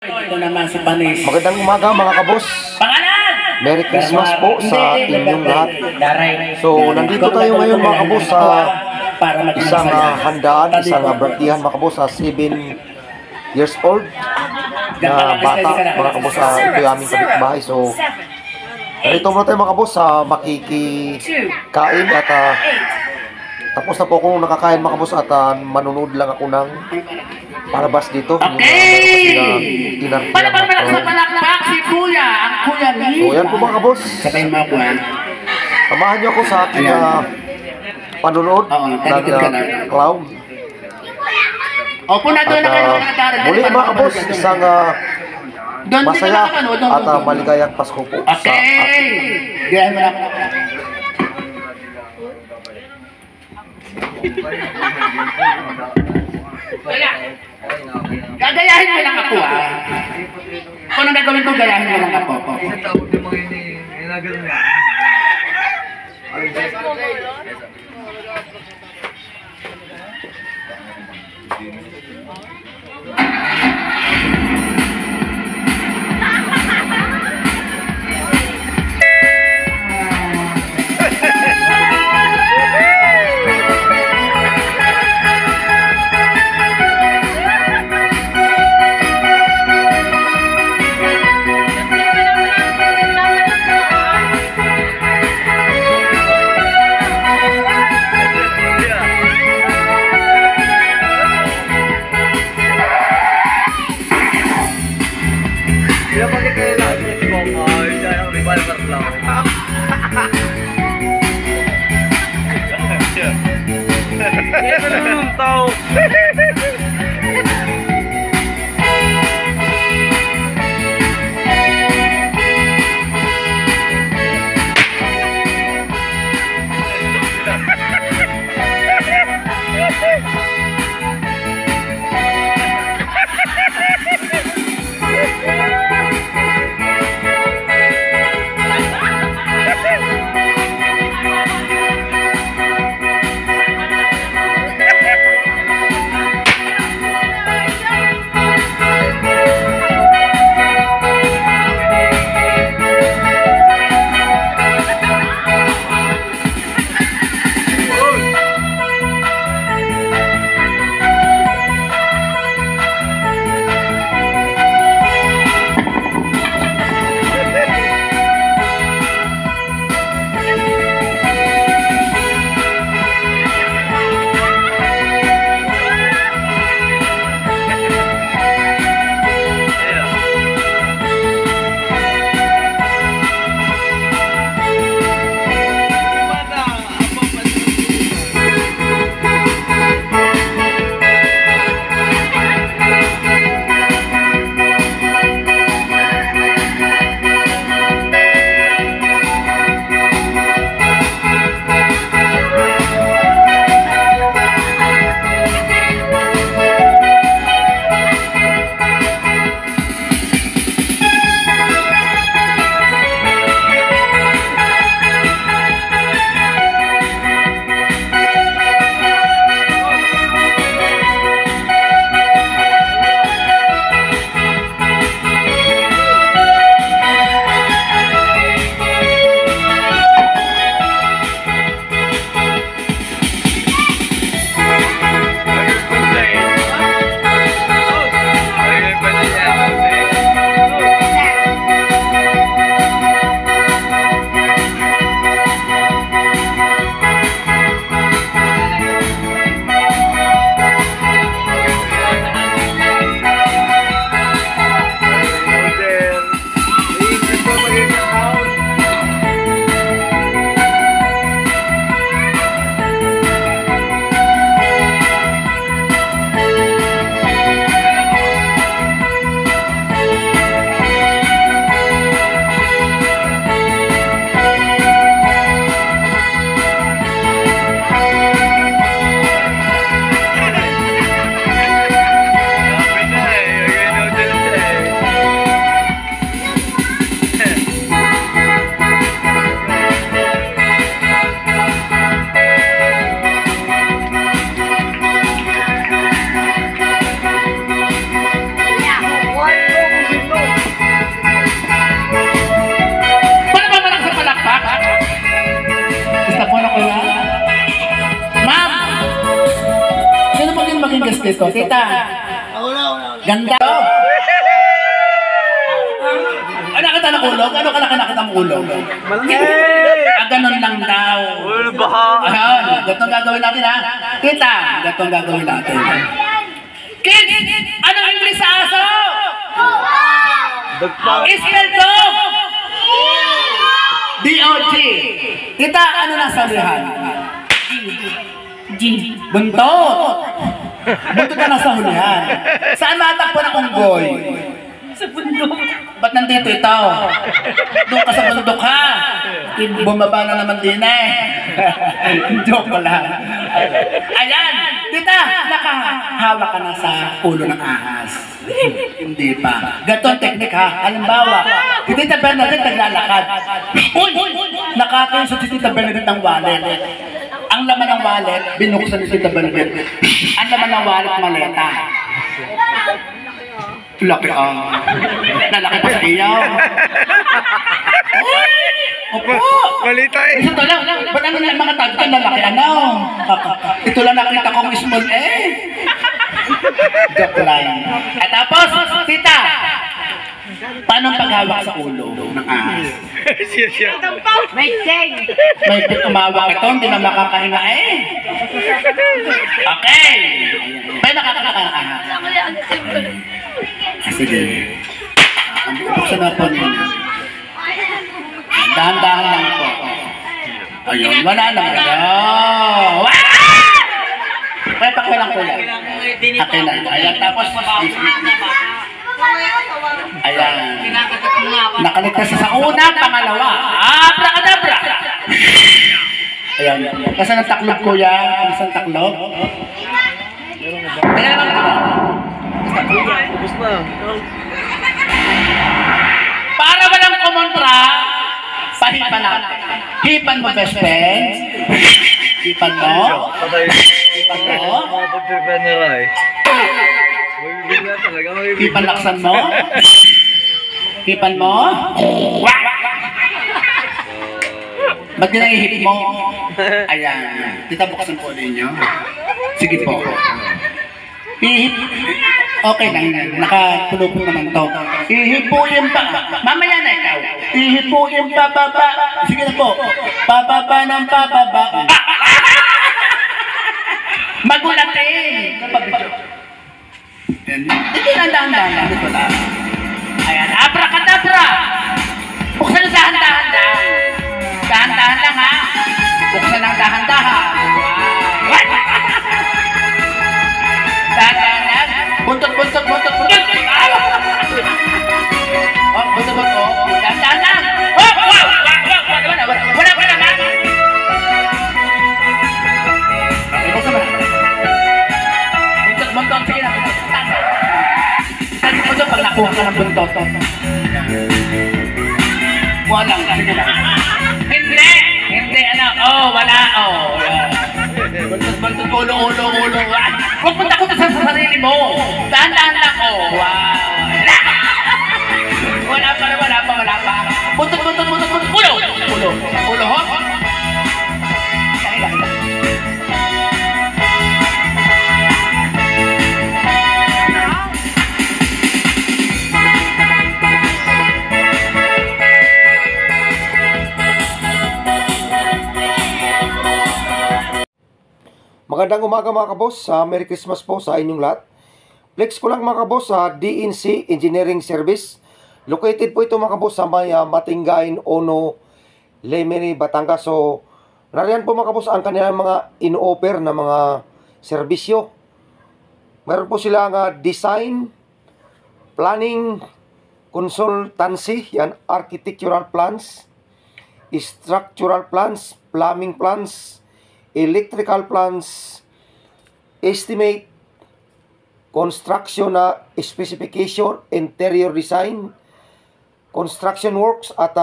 Ito naman si Panis. Magandang umaga mga kabos. Pangalan! Merry Christmas po sa inyong lahat. Daray. So, nandito tayo ngayon mga kabos sa isang handaan, isang birthdayan mga kabos sa 7 years old na bata mga kabos sa ito yung aming kapitbahay. So, narito muna tayo mga kabos sa makikikain at tapos na po akong nakakain mga kabos at manunod lang ako ng palabas dito. Okay! Palakpak si Kuya, ang Kuya Lima. So, yan po mga kabos. Sabay mo ako, Samahan niyo ako sa aking panunood ng clown. Opo na doon na kayo muli mga kabos, isang masaya at maligayang Pasko po sa atin. Okay! Gayahin mo na ako. Gagayahin mo lang ako Kung anong gagawin ko, gayahin mo lang ako. dito. Tita. Ganda. Ano kita ng ulo? Ano ka nakita ng ulo? Ganun lang daw. Ayan, gatong gagawin natin ha. Tita, gatong gagawin natin. Kids, anong English sa aso? Spell dog. D-O-G. Tita, ano nasa hulihan? G. Buntot. Buntot na nasa hulihan. Saan matakbo ng unggoy? Sa bundok. Ba't nandito ito? Doon ka sa bundok ha. Bumaba na naman din eh. Joke lang. Ayan. Tita, nakahawak ka na sa ulo ng ahas. Hindi pa. Gato ang teknik ha. Halimbawa, si Tita Bernadette naglalakad. Uy! Nakatayo sa Tita Bernadette ng wallet. Ang laman ng wallet, binuksan ni Tita Bernadette. Ang laman ng wallet, maleta. Laki ang. Lalaki pa sa iyaw. Opo. Malita eh. Ito lang. Ba't ano na mga tagtan lalaki ano? Ito lang nakita kong small eh. Joke lang. At tapos, tita. Paano ang paghawak sa ulo ng ahas? May ting. May umawak ito, hindi na makakahinga eh. Okay. May nakakakain ang ahas. Sige. Buksan na po ninyo. Dahan-dahan lang po. Ayun, wala na. Wow! Kaya pakilang ko lang. Pakilang. Ayan, tapos ayan. Nakaligtas sa una, pangalawa. Abracadabra! Ayan. Kasi ng taklog ko yan. Kasi ng taklog. Kaya naman ito. Para walang kumontra, pahipan natin. Hipan mo, best friend. Hipan mo. Hipan mo. Hipan laksan mo. Hipan mo. Ba't yun ang ihip mo? Ayan. Tita, buksan po ninyo. Sige po. Ihip. Okay lang yan. Nakatulog naman to. Ihipuin pa. Mamaya na ikaw. Ihipuin pa baba. Sige na po. Pababa ng pababa. Magulatin. Hindi lang dahan-dahan. Dito lang. Ayan. Abracadabra. Buksan ng dahan-dahan lang. Dahan-dahan lang ha. Buksan ng dahan-dahan. Dahan-dahan lang. Buntot. Oh, buntot. Dahan-dahan lang. Oh, wow. Wala pa naman. Okay, buksan mo na. Buntot. Sige na. Kasi buntot pag nakuha ka ng buntot. Wala lang. Sige na. Hindi anak. Oh, wala. Oh. Buntot, ulo. Huwag mo takot sa sarili mo. Dahan-dahan lang. Oh, wow. Wala pa. Buntot. Ulo, ho? Magandang umaga mga kabos. Merry Christmas po sa inyong lahat. Flex ko lang mga kabos sa DNC Engineering Service. Located po ito mga kabos sa may Matingain, Ono, Lemeri, Batangas. So, nariyan po mga kabos ang kanilang mga in-offer na mga serbisyo. Meron po silang design, planning, consultancy, yan, architectural plans, structural plans, plumbing plans, electrical plans, estimate, construction specification, interior design, construction works, at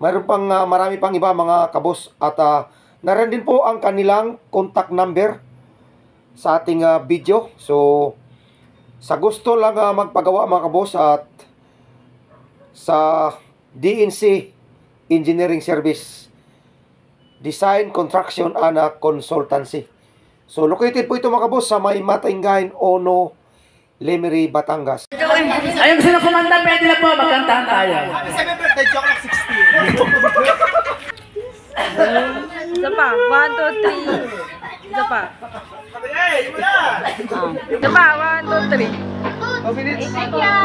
mayroon pang marami pang iba mga kabos. At narin din po ang kanilang contact number sa ating video. So, sa gusto lang magpagawa mga kabos at sa DNC Engineering Service, Design, Construction, and Consultancy. So, located po ito mga kaboss sa may Matinggain, Ono, Lemery, Batangas. Ayun, gusto na kumanta, pwede na po, magkantahan tayo. Isa pa. 1, 2, 3. Isa pa. Isa pa. 1, 2, 3.